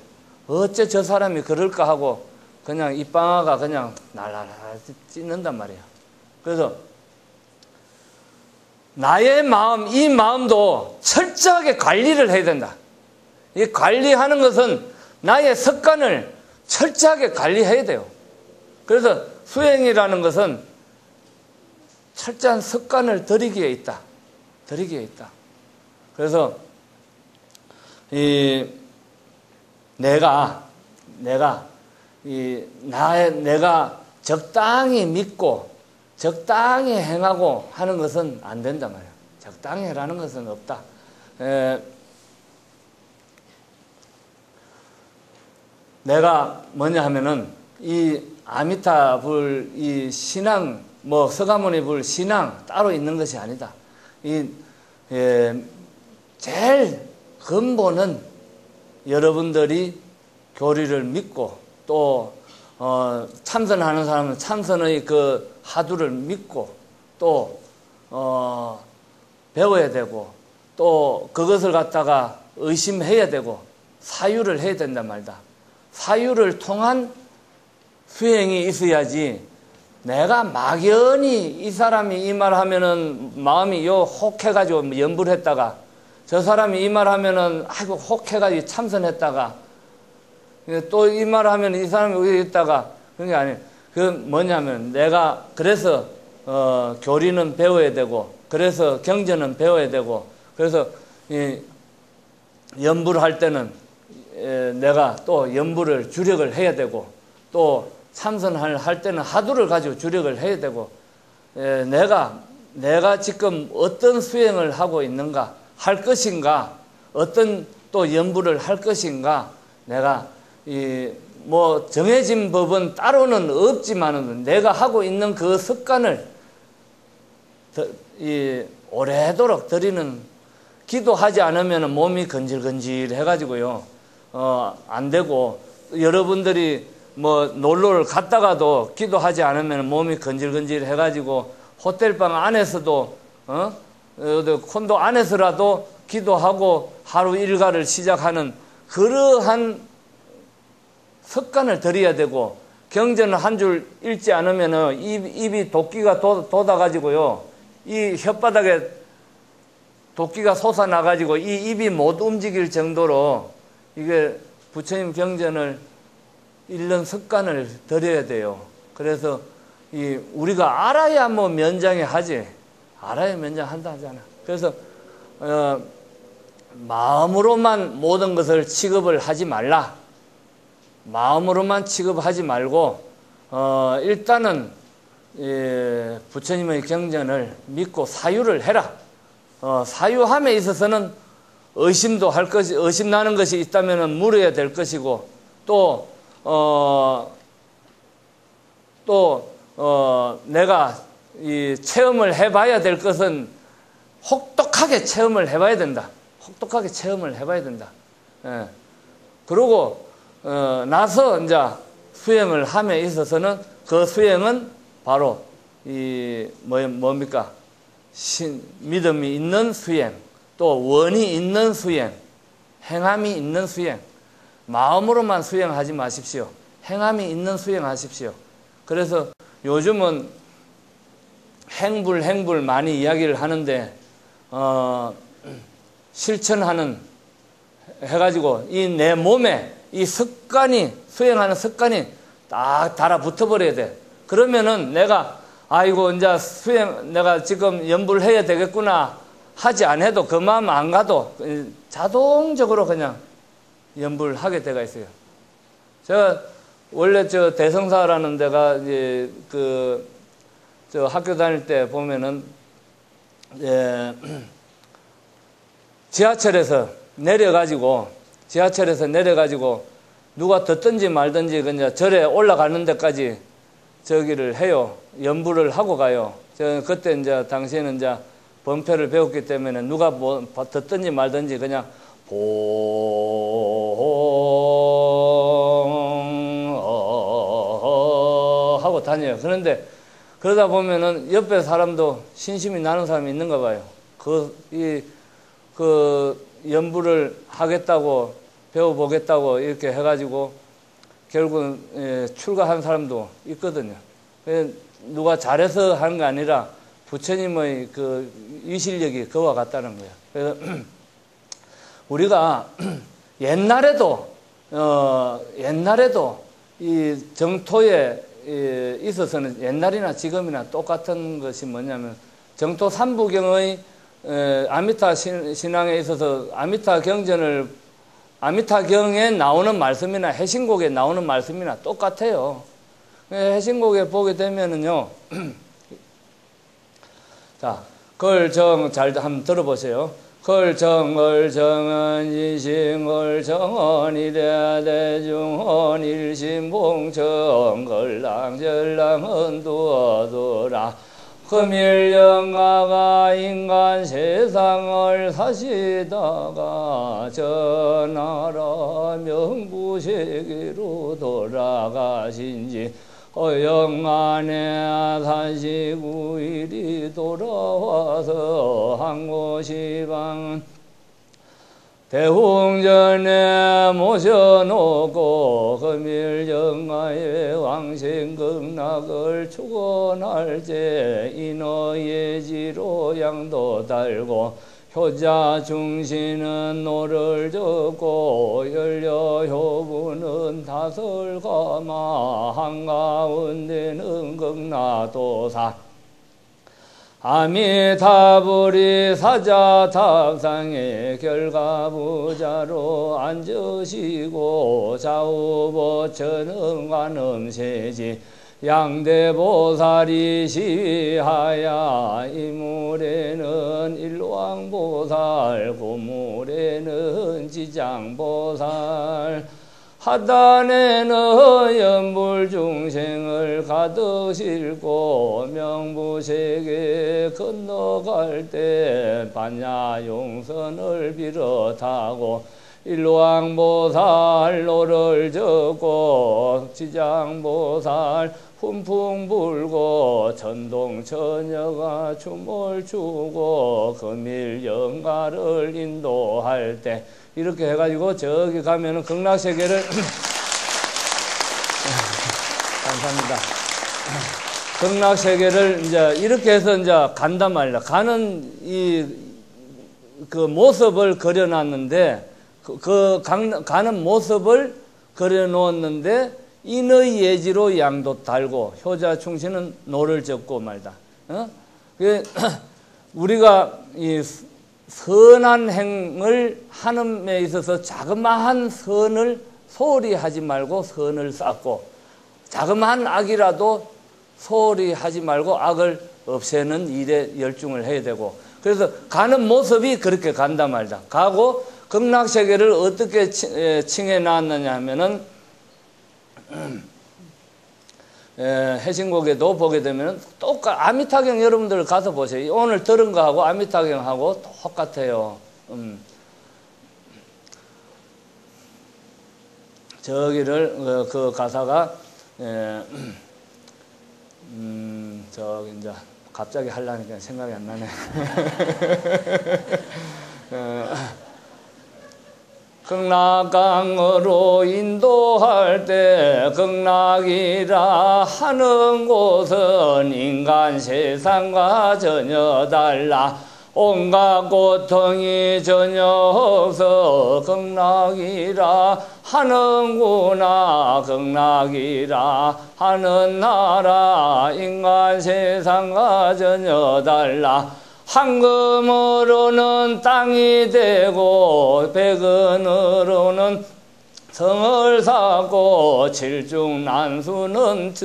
어째 저 사람이 그럴까 하고 그냥 입방아가 그냥 날라라 찢는단 말이야. 그래서 나의 마음, 이 마음도 철저하게 관리를 해야 된다. 이 관리하는 것은 나의 습관을 철저하게 관리해야 돼요. 그래서 수행이라는 것은 철저한 습관을 들이기에 있다. 들이기에 있다. 그래서 내가 적당히 믿고 적당히 행하고 하는 것은 안 된단 말이야. 적당히 하라는 것은 없다. 내가 뭐냐 하면은 이 아미타불 이 신앙 뭐 서가모니 불 신앙 따로 있는 것이 아니다. 제일 근본은 여러분들이 교리를 믿고 또 참선하는 사람은 참선의 그 하두를 믿고 또 배워야 되고 또 그것을 갖다가 의심해야 되고 사유를 해야 된단 말이다. 사유를 통한 수행이 있어야지 내가 막연히 이 사람이 이 말하면은 마음이 혹해가지고 연불 했다가 저 사람이 이 말하면은 아이고 혹해가지고 참선했다가 또 이 말하면 이 사람이 왜 있다가 그런 게 아니에요. 그 뭐냐면 내가 그래서 교리는 배워야 되고 그래서 경전은 배워야 되고 그래서 연불할 때는 내가 또 연불을 주력을 해야 되고 또 참선할 때는 하두를 가지고 주력을 해야 되고 내가 지금 어떤 수행을 하고 있는가 할 것인가 어떤 또 연불을 할 것인가 내가 뭐 정해진 법은 따로는 없지만은 내가 하고 있는 그 습관을 오래도록 드리는 기도하지 않으면 몸이 건질건질 해가지고요 안 되고 여러분들이 뭐 놀러를 갔다가도 기도하지 않으면 몸이 건질건질 해가지고 호텔방 안에서도 콘도 안에서라도 기도하고 하루 일과를 시작하는 그러한 습관을 들여야 되고 경전을 한 줄 읽지 않으면 입이 도끼가 돋아가지고요 이 혓바닥에 도끼가 솟아나가지고 이 입이 못 움직일 정도로 이게 부처님 경전을 읽는 습관을 들여야 돼요. 그래서 우리가 알아야 뭐 면장에 하지 알아야 면장한다 하잖아. 그래서 마음으로만 모든 것을 취급을 하지 말라. 마음으로만 취급하지 말고 일단은 부처님의 경전을 믿고 사유를 해라. 사유함에 있어서는 의심도 할 것이 의심 나는 것이 있다면은 물어야 될 것이고 또 내가 체험을 해봐야 될 것은 혹독하게 체험을 해봐야 된다. 혹독하게 체험을 해봐야 된다. 예. 그러고 나서 이제 수행을 함에 있어서는 그 수행은 바로 뭡니까? 믿음이 있는 수행, 또 원이 있는 수행, 행함이 있는 수행. 마음으로만 수행하지 마십시오. 행함이 있는 수행하십시오. 그래서 요즘은 행불 많이 이야기를 하는데 실천하는 해가지고 이 내 몸에 이 습관이 수행하는 습관이 딱 달아붙어 버려야 돼. 그러면은 내가 아이고 이제 내가 지금 연불 해야 되겠구나 하지 않아도 그 마음 안 가도 자동적으로 그냥 연불하게 돼가 있어요. 제가 원래 저 대성사라는 데가 이제 저 학교 다닐 때 보면은 지하철에서 내려가지고 누가 듣든지 말든지 그냥 절에 올라가는 데까지 저기를 해요. 연불을 하고 가요. 저 그때 이제 당시에는 이제 번표를 배웠기 때문에 누가 뭐 듣든지 말든지 그냥 하고 다녀요. 그런데 그러다 보면은 옆에 사람도 신심이 나는 사람이 있는가 봐요. 그 연부를 하겠다고, 배워보겠다고 이렇게 해가지고 결국은 출가한 사람도 있거든요. 누가 잘해서 하는 게 아니라 부처님의 그 위실력이 그와 같다는 거예요. 그래서 우리가 옛날에도 이 정토에 있어서는 옛날이나 지금이나 똑같은 것이 뭐냐면 정토 삼부경의 아미타 신앙에 있어서 아미타경에 나오는 말씀이나 해신곡에 나오는 말씀이나 똑같아요. 해신곡에 보게 되면은요, 자, 걸정 잘 한번 들어보세요. 걸정을 정은 이심을 정은 이래 대중은 일심봉청 걸랑절랑은 두어두라 금일영가가 인간 세상을 사시다가 저 나라 명부세계로 돌아가신지 영안에 39일이 돌아와서 한 곳이 방 대웅전에 모셔놓고 금일영가의 왕생극락을 축원할 때 인어예지로 양도 달고 효자 중신은 노를 젓고 열려효부는 다설가마 한가운데는 극락도사 아미타불이 사자탑상에 결가부자로 앉으시고 좌우보처는 관음세지 양대보살이 시위하야 이물에는 일왕보살 고물에는 지장보살 하단에는 연불중생을 가득 싣고 명부세계 건너갈 때 반야용선을 비롯하고 일왕보살 노를 젓고 지장보살 훈풍 불고 천동처녀가 춤을 추고 금일영가를 인도할 때 이렇게 해가지고 저기 가면은 극락세계를 감사합니다. 극락세계를 이제 이렇게 해서 이제 간단 말이야. 가는 그 모습을 그려놨는데 가는 모습을 그려놓았는데 인의 예지로 양도 달고 효자 충신은 노를 젓고 말다. 우리가 이 선한 행을 하는 데 있어서 자그마한 선을 소홀히 하지 말고 선을 쌓고 자그마한 악이라도 소홀히 하지 말고 악을 없애는 일에 열중을 해야 되고 그래서 가는 모습이 그렇게 간다 말다. 가고 극락세계를 어떻게 칭해 놨느냐 하면은 해신곡에도 보게 되면 아미타경 여러분들 가서 보세요. 오늘 들은 거하고 아미타경하고 똑같아요. 저기를 그 가사가 저기 이제 갑자기 하려니까 생각이 안 나네. 극락강으로 인도할 때 극락이라 하는 곳은 인간 세상과 전혀 달라 온갖 고통이 전혀 없어 극락이라 하는구나 극락이라 하는 나라 인간 세상과 전혀 달라 황금으로는 땅이 되고 백은으로는 성을 쌓고 칠중난수는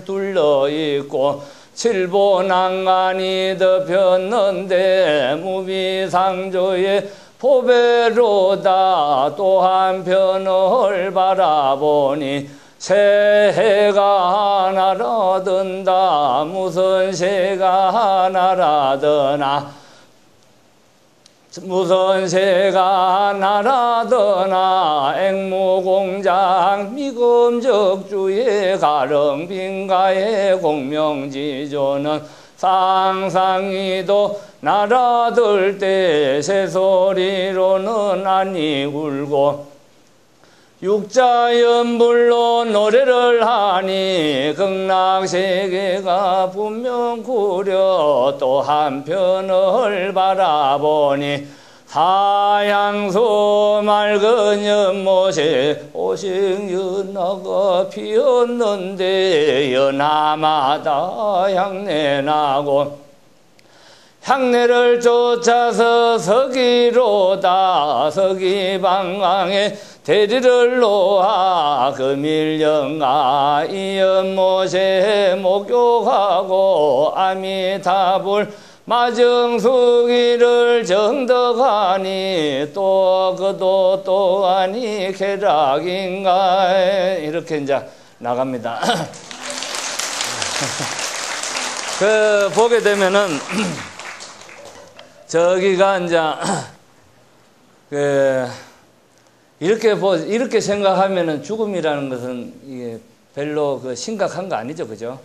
둘러있고 칠보난간이 덮였는데 무비상조의 보배로다 또 한편을 바라보니 새해가 날아든다 무슨 새가 날아드나 무선세가 날아드나 앵무공장 미금적주의 가릉빈가의 공명지조는 상상이도 날아들 때 새소리로는 아니 울고 육자연불로 노래를 하니 극락세계가 분명 구려 또 한편을 바라보니 사양수 맑은 연못에 오식연화가 피었는데 연화마다 향내나고 향내를 쫓아서 서기로다 서기방황에 대리를 놓아 금일영아 이 연못에 목욕하고 아미타불 마정수기를 정덕하니 또 그도 또하니 쾌락인가 이렇게 이제 나갑니다. 그 보게 되면은 저기가 이제 그 이렇게 생각하면은 죽음이라는 것은 이게 별로 그 심각한 거 아니죠, 그죠?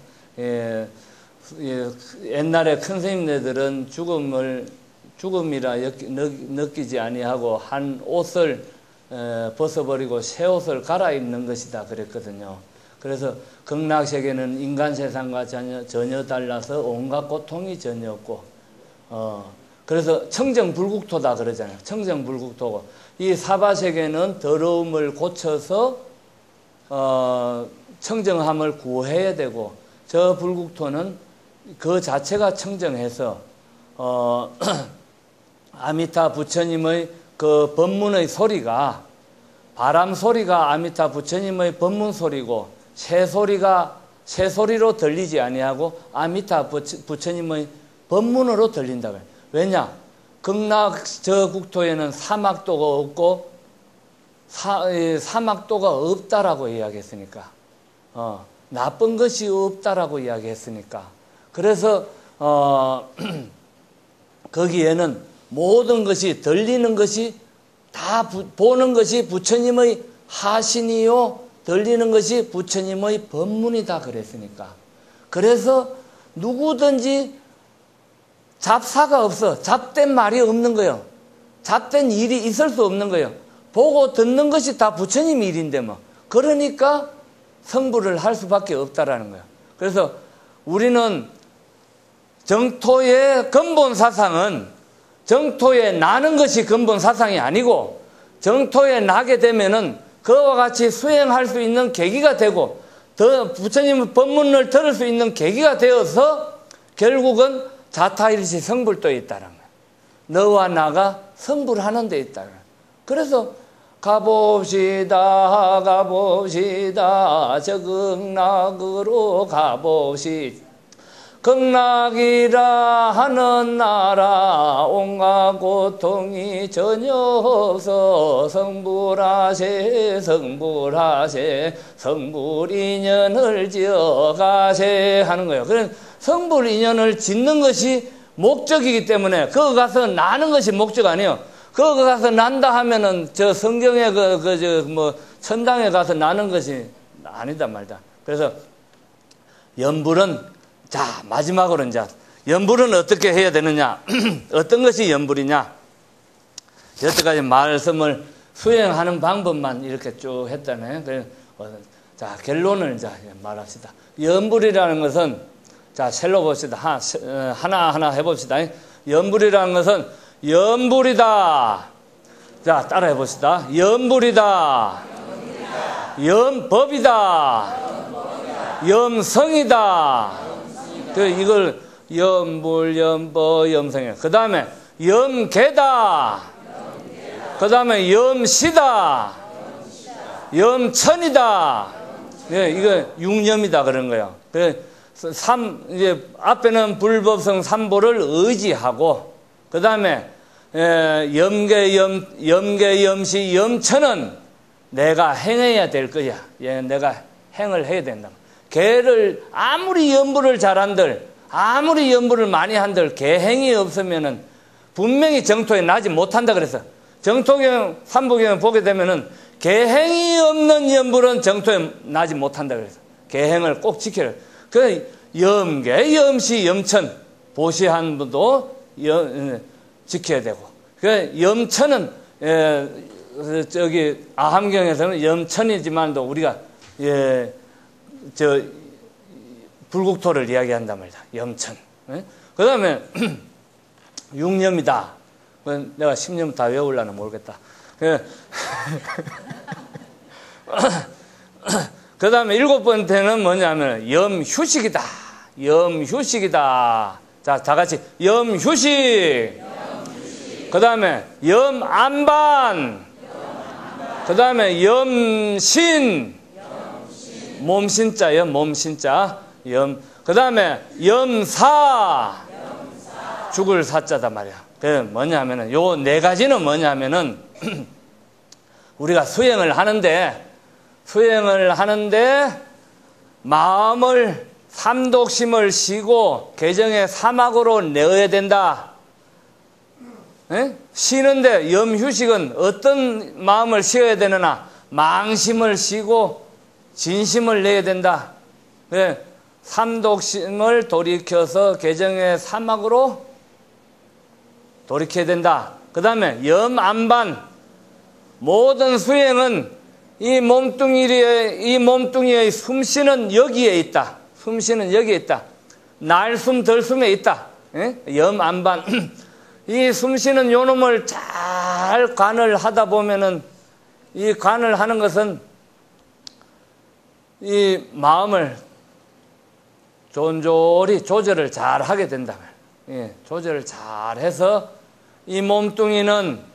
옛날에 큰 스님네들은 죽음이라 느끼지 아니하고 한 옷을 벗어버리고 새 옷을 갈아입는 것이다 그랬거든요. 그래서 극락세계는 인간 세상과 전혀 달라서 온갖 고통이 전혀 없고 그래서 청정불국토다 그러잖아요. 청정불국토고 이 사바세계는 더러움을 고쳐서 청정함을 구해야 되고 저 불국토는 그 자체가 청정해서 아미타 부처님의 그 법문의 소리가 바람 소리가 아미타 부처님의 법문 소리고 새 소리로 들리지 아니하고 아미타 부처님의 법문으로 들린다. 왜냐? 극락 저 국토에는 사막도가 없고 사막도가 없다라고 이야기했으니까 나쁜 것이 없다라고 이야기했으니까 그래서 거기에는 모든 것이 들리는 것이 다 보는 것이 부처님의 하신이요 들리는 것이 부처님의 법문이다 그랬으니까 그래서 누구든지 잡사가 없어. 잡된 말이 없는 거예요. 잡된 일이 있을 수 없는 거예요. 보고 듣는 것이 다 부처님 일인데 뭐. 그러니까 성불을 할 수밖에 없다라는 거예요. 그래서 우리는 정토의 근본 사상은 정토에 나는 것이 근본 사상이 아니고 정토에 나게 되면은 그와 같이 수행할 수 있는 계기가 되고 더 부처님의 법문을 들을 수 있는 계기가 되어서 결국은 자타일시 성불도에 있다는 거예요. 너와 나가 성불하는 데 있다는 거예요. 그래서 가봅시다 저 극락으로 가봅시다. 극락이라 하는 나라 온갖 고통이 전혀 없어 성불하세 성불인연을 지어가세 하는 거예요. 그래서 성불인연을 짓는 것이 목적이기 때문에 거기 가서 나는 것이 목적 아니에요. 거기 가서 난다 하면은 저 성경에 천당에 가서 나는 것이 아니다 말다. 그래서 연불은 자 마지막으로 이제 연불은 어떻게 해야 되느냐 어떤 것이 연불이냐 여태까지 말씀을 수행하는 방법만 이렇게 쭉 했잖아요. 자 결론을 이제 말합시다. 연불이라는 것은 자 셀로 봅시다. 하나 해봅시다. 연불이라는 것은 연불이다. 자 따라 해봅시다. 연불이다. 연법이다. 염성이다. 이걸 염불, 염법, 염성이에요. 그 다음에 염계다. 그 다음에 염시다. 염천이다. 예, 이거 육념이다 그런 거예요. 이제 앞에는 불법성 삼보를 의지하고, 그 다음에 염계, 염시, 염천은 내가 행해야 될 거야. 예, 내가 행을 해야 된다. 개를 아무리 연불을 잘한들, 아무리 연불을 많이 한들 개행이 없으면은 분명히 정토에 나지 못한다 그래서 정토경, 삼부경을 보게 되면은 계행이 없는 염불은 정토에 나지 못한다 그래서 계행을 꼭 지켜야 돼. 그 염계, 염시, 염천, 보시한 분도 지켜야 되고. 그 염천은 저기 아함경에서는 염천이지만도 우리가 불국토를 이야기한단 말이다. 염천. 그 다음에 육념이다. 내가 10년 다 외우려나 모르겠다. 그 다음에 7번째는 뭐냐면 염휴식이다. 염휴식이다. 자, 다 같이 염휴식. 그 다음에 염안반. 그 다음에 염신. 몸신자요, 몸신자. 그 다음에 염사. 죽을 사자다 말이야. 그 뭐냐면은 요 네 가지는 뭐냐면은 우리가 수행을 하는데 마음을 삼독심을 쉬고 개정의 사막으로 내어야 된다. 에? 쉬는데 염휴식은 어떤 마음을 쉬어야 되느냐? 망심을 쉬고 진심을 내야 된다. 그래, 삼독심을 돌이켜서 개정의 사막으로 돌이켜야 된다. 그 다음에 염안반. 모든 수행은 이 몸뚱이의 숨쉬는 여기에 있다. 숨쉬는 여기에 있다. 날숨 덜숨에 있다. 염안반. 이 숨쉬는 요 놈을 잘 관을 하다 보면은 이 관을 하는 것은 이 마음을 존졸히 조절을 잘 하게 된다. 조절을 잘 해서 이 몸뚱이는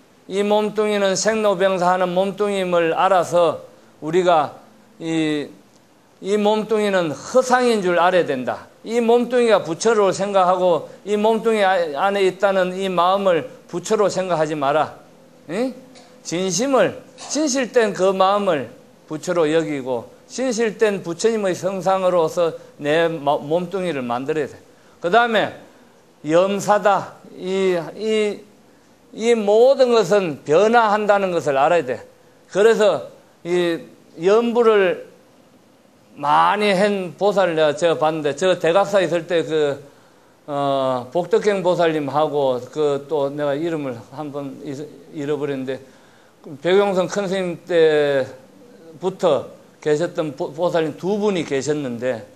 생로병사하는 몸뚱이임을 알아서 우리가 이 몸뚱이는 허상인 줄 알아야 된다. 이 몸뚱이가 부처로 생각하고 이 몸뚱이 안에 있다는 이 마음을 부처로 생각하지 마라. 진실된 그 마음을 부처로 여기고 진실된 부처님의 성상으로서 내 몸뚱이를 만들어야 돼. 그 다음에 염사다. 이 모든 것은 변화한다는 것을 알아야 돼. 그래서 이 염불을 많이 한 보살을 제가 봤는데, 저 대각사에 있을 때 복덕경 보살님하고 또 내가 이름을 한번 잃어버렸는데, 백용성 큰 스님 때부터 계셨던 보살님 두 분이 계셨는데,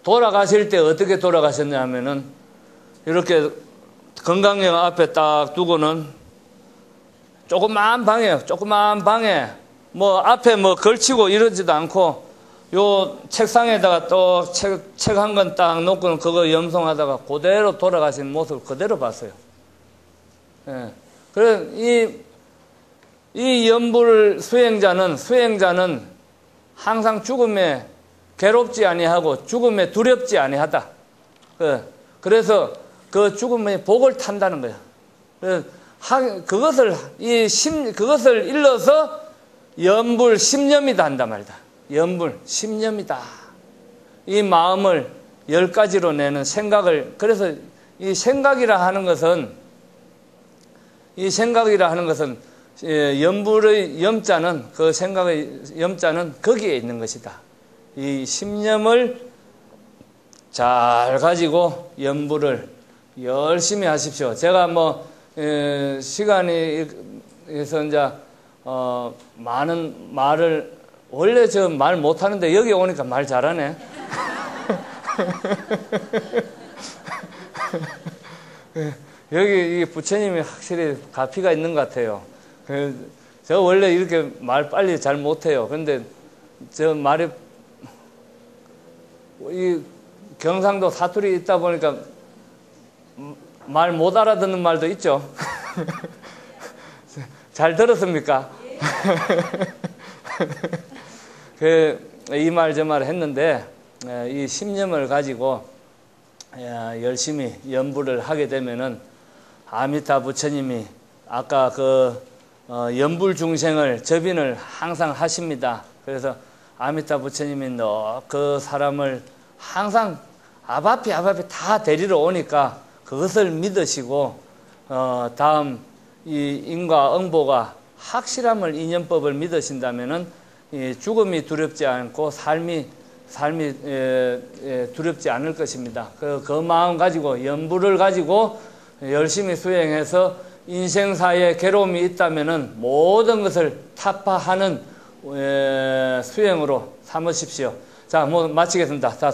돌아가실 때 어떻게 돌아가셨냐면은, 이렇게 건강령 앞에 딱 두고는 조그만 방에 뭐 앞에 뭐 걸치고 이러지도 않고 요 책상에다가 또 책 한 권 딱 놓고는 그거 염송하다가 그대로 돌아가신 모습을 그대로 봤어요. 예. 그래 이 염불 수행자는 항상 죽음에 괴롭지 아니하고 죽음에 두렵지 아니하다. 그래서 그 죽음의 복을 탄다는 거야. 그것을 일러서 염불 심념이다 한단 말이다. 염불 심념이다. 이 마음을 10가지로 내는 생각을, 그래서 이 생각이라 하는 것은 염불의 염자는, 그 생각의 염자는 거기에 있는 것이다. 이 심념을 잘 가지고 염불을 열심히 하십시오. 제가 뭐 시간이 있어서 이제 많은 말을, 원래 저 말 못하는데 여기 오니까 말 잘하네. 여기 이 부처님이 확실히 가피가 있는 것 같아요. 저 원래 이렇게 말 빨리 잘 못해요. 근데 저 말이, 이 경상도 사투리 있다 보니까 말 못 알아듣는 말도 있죠. 잘 들었습니까? 이 말 저 말 했는데, 이 심념을 가지고 열심히 염불을 하게 되면은 아미타 부처님이 아까 염불 중생을 접인을 항상 하십니다. 그래서 아미타 부처님이 너 그 사람을 항상 아바피 다 데리러 오니까 그것을 믿으시고 다음 이 인과 응보가 확실함을 인연법을 믿으신다면은 죽음이 두렵지 않고 삶이 두렵지 않을 것입니다. 그 마음 가지고 연부를 가지고 열심히 수행해서 인생사에 괴로움이 있다면은 모든 것을 타파하는 수행으로 삼으십시오. 자, 마치겠습니다. 자,